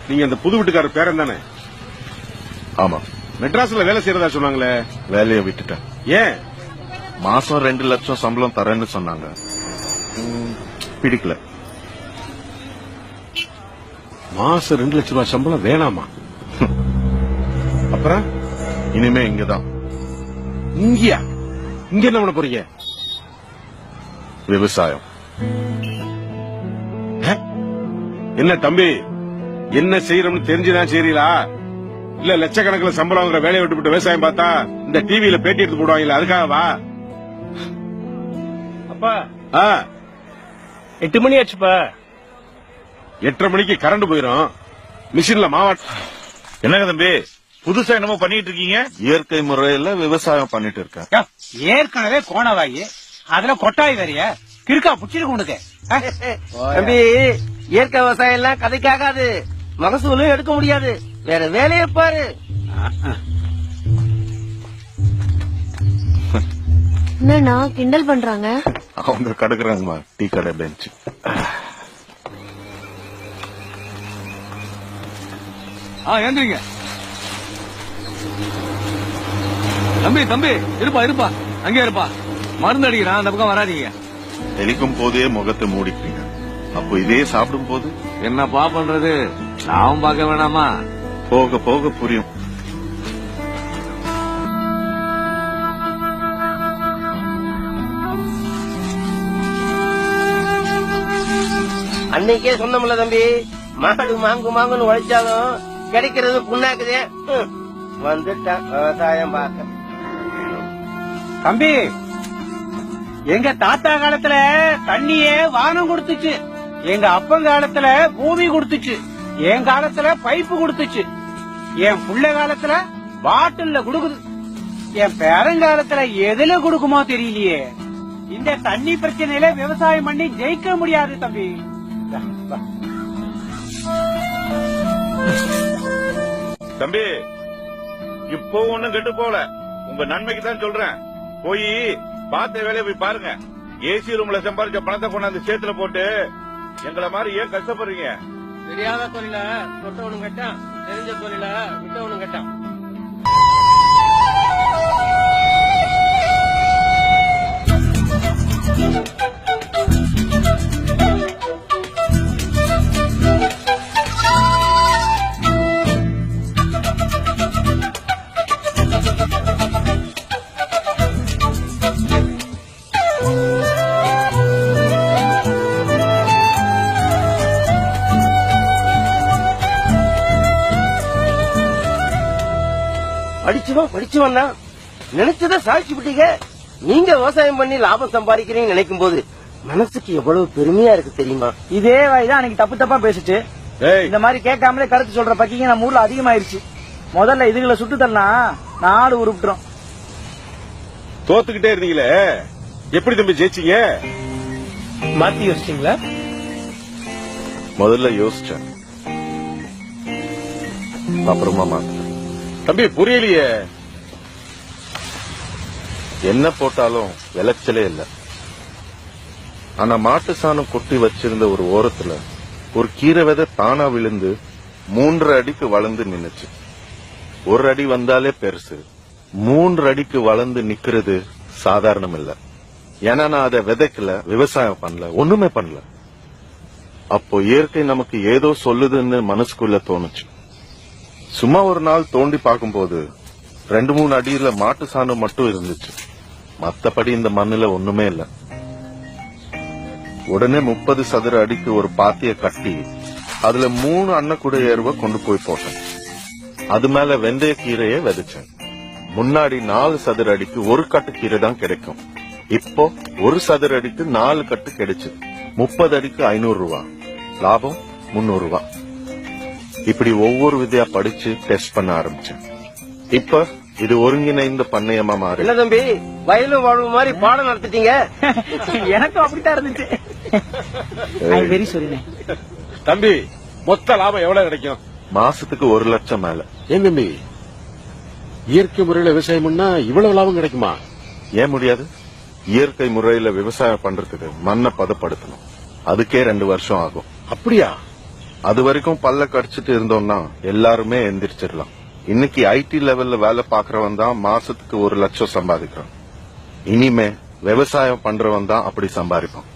நீங்க அந்த புது வீட்டுக்காரர் பேரன் தானே? ஆமா. மெட்ராஸ்ல வேலை செய்யறதா சொன்னாங்களே? வேலையை விட்டுட்டேன். ஏன்? மாசம் 2 லட்சம் சம்பளம் தரேன்னு சொன்னாங்க. பிடிக்கல. மாசம் 2 லட்சம் ரூபாய் சம்பளம் வேணாமா? அப்புறம் இனிமே இங்கதான். இங்கயா? இங்க என்ன பண்ண போறீங்க? விவசாயம். என்ன தம்பி, என்ன செய்யறோம்னு தெரிஞ்சுதான் செய்றீங்களா? இல்ல லட்சக்கணக்கில் சம்பளம் வேலையை விட்டு விவசாயம் பார்த்தா இந்த டிவியில பேட்டி எடுத்து போடுவாங்கல்ல, அதுக்காகவா? அப்பா 8 மணி ஆச்சுப்பா. 8:30 மணிக்கு கரண்ட் போயிரும். மிஷின்ல மாவாட்ட. என்னங்க தம்பி புதுசா என்னமோ பண்ணிட்டு இருக்கீங்க? இயற்கை முறையில விவசாயம் பண்ணிட்டு இருக்கேன். ஏற்கனவே கோணவாயி, அதுல கொட்டாய் வேறைய கிறுக்கா புடிச்சிருக்கு உனக்கு. தம்பி, இயற்கை விவசாயம் எல்லாம் கதைக்காகாது, மகசூலும் எடுக்க முடியாது. வேற வேலையை பாரு. என்னன்னா கிண்டல் பண்றாங்க? அவங்க கடக்குறாங்கம்மா டீ கடை பெஞ்ச். ஏந்திரிங்க தம்பி. தம்பி இருப்பா அங்கே இருப்பா. மருந்து அடிக்கிறான், அந்த பக்கம் வராதீங்க. தெளிக்கும் போதே முகத்தை மூடிக்கிறீங்க. அப்போ இதே சாப்பிடும் போது என்னப்பா பண்றது? நான் பார்க்க வேணாமா? போக போக புரியும். அன்னைக்கே சொன்னோம்ல தம்பி, மாடு மாங்குன்னு உழைச்சாலும் கிடைக்கிறது புண்ணாக்குதே. வந்துட்டான் விவசாயம் பார்க்க. தம்பி, எங்க தாத்தா காலத்துல தண்ணியே வானம் கொடுத்துச்சு, எங்க அப்பன் காலத்துல பூமி கொடுத்துச்சு, என் காலத்துல பைப்பு கொடுத்துச்சு, என் புள்ள காலத்துல பாட்டில்ல கொடுக்குது, என் பேரங்காலத்துல எதுல கொடுக்குமோ தெரியலையே. இந்த தண்ணி பிரச்சனையில விவசாயம் பண்ணி ஜெயிக்க முடியாது தம்பி. தம்பி இப்போ ஒண்ணும் கெட்டு போல, உங்க நன்மைக்கு தான் சொல்றேன். போய் பார்த்த வேலையை போய் பாருங்க. ஏசி ரூம்ல சம்பாதிச்ச பணத்தை கொண்டாந்து சேத்துல போட்டு எங்களை மாதிரி ஏன் கஷ்டப்படுறீங்க? தெரியாத தொழில தொட்டவனும் கேட்டான், தெரிஞ்ச தொழில விட்டவனும் கேட்டான். படிச்சுவன் தான் நினைச்சத சாட்சி விட்டீங்க. நீங்க விவசாயம் பண்ணி லாபம் சம்பாதிக்கிறீங்கன்னு நினைக்கும் போது மனசுக்கு எவ்வளவு பெருமையா இருக்கு தெரியுமா? இதே வாய்தான் அன்னைக்கு தப்பு தப்பா பேசிச்சு. இந்த மாதிரி கேட்காமலே கருத்து சொல்ற பக்கிங்க நம்ம ஊர்ல அதிகமாயிருச்சு. முதல்ல இதுகளை சுட்டு தள்ளனா நாடு உருப்பிட்டுரும். தோத்துக்கிட்டே இருந்தீங்களே, எப்படி தம்பி ஜெயிச்சீங்க? மாத்தி யோசிச்சீங்களா? முதல்ல யோசிச்சேன், அப்புறமா மாத்த. தம்பி புரியலையே. என்ன போட்டாலும் விளைச்சலே இல்ல. ஆனா மாட்டு சாணம் கொட்டி வச்சிருந்த ஒரு ஓரத்துல ஒரு கீரை விதை தானா விழுந்து 3 அடிக்கு வளர்ந்து நின்னுச்சு. 1 அடி வந்தாலே பெருசு, 3 அடிக்கு வளர்ந்து நிக்கிறது சாதாரணம் இல்ல. ஏன்னா நான் அதை விதைக்கல, விவசாயம் பண்ணல, ஒண்ணுமே பண்ணல. அப்போ இயற்கை நமக்கு ஏதோ சொல்லுதுன்னு மனசுக்குள்ள தோணுச்சு. சும்மா ஒரு நாள் தோண்டி பார்க்கும்போது 2-3 அடியில மாட்டு சாணம் மட்டும் இருந்துச்சு. மத்தபடி இந்த மண்ணுல ஒண்ணுமே இல்ல. உடனே 30 சதுர அடிக்கு ஒரு பாத்திய கட்டி அதுல 3 அன்னக்குடை ஏறுவ கொண்டு போய் போட்டேன். அது மேல வெந்தய கீரையை விதைச்சேன். முன்னாடி 4 சதுர அடிக்கு ஒரு கட்டு கீரை தான் கிடைக்கும். இப்போ 1 சதுர அடிக்கு 4 கட்டு கிடைச்சு. 30 அடிக்கு 500 ரூபாய் லாபம், 300 ரூபாய். இப்படி ஒவ்வொரு விதையா படிச்சு டெஸ்ட் பண்ண ஆரம்பிச்சேன். இப்ப இது ஒருங்கிணைந்த பண்ணையமா மாறி. என்ன தம்பி, வயலும் வாழ்வு மாதிரி பாடம் நடத்திட்டீங்க? எனக்கும் அப்படித்தான் இருந்துச்சு. வெரி சாரி தம்பி, மொத்த லாபம் எவ்வளவு கிடைக்கும்? மாசத்துக்கு 1 லட்சம் மேல. ஏன் தம்பி, இயற்கை முறையில விவசாயம் பண்ணா இவ்வளவு லாபம் கிடைக்குமா? ஏன் முடியாது? இயற்கை முறையில விவசாயம் பண்றதுக்கு மண்ணை பதப்படுத்தணும். அதுக்கே 2 வருஷம் ஆகும். அப்படியா? அது வரைக்கும் பல்ல கடிச்சிட்டு இருந்தோம்னா எல்லாருமே எந்திரிச்சிடலாம். இன்னைக்கு ஐடி லெவல்ல வேலை பாக்குறவன் தான் மாசத்துக்கு 1 லட்சம் சம்பாதிக்கிறான். இனிமே விவசாயம் பண்றவன் தான் அப்படி சம்பாதிப்பான்.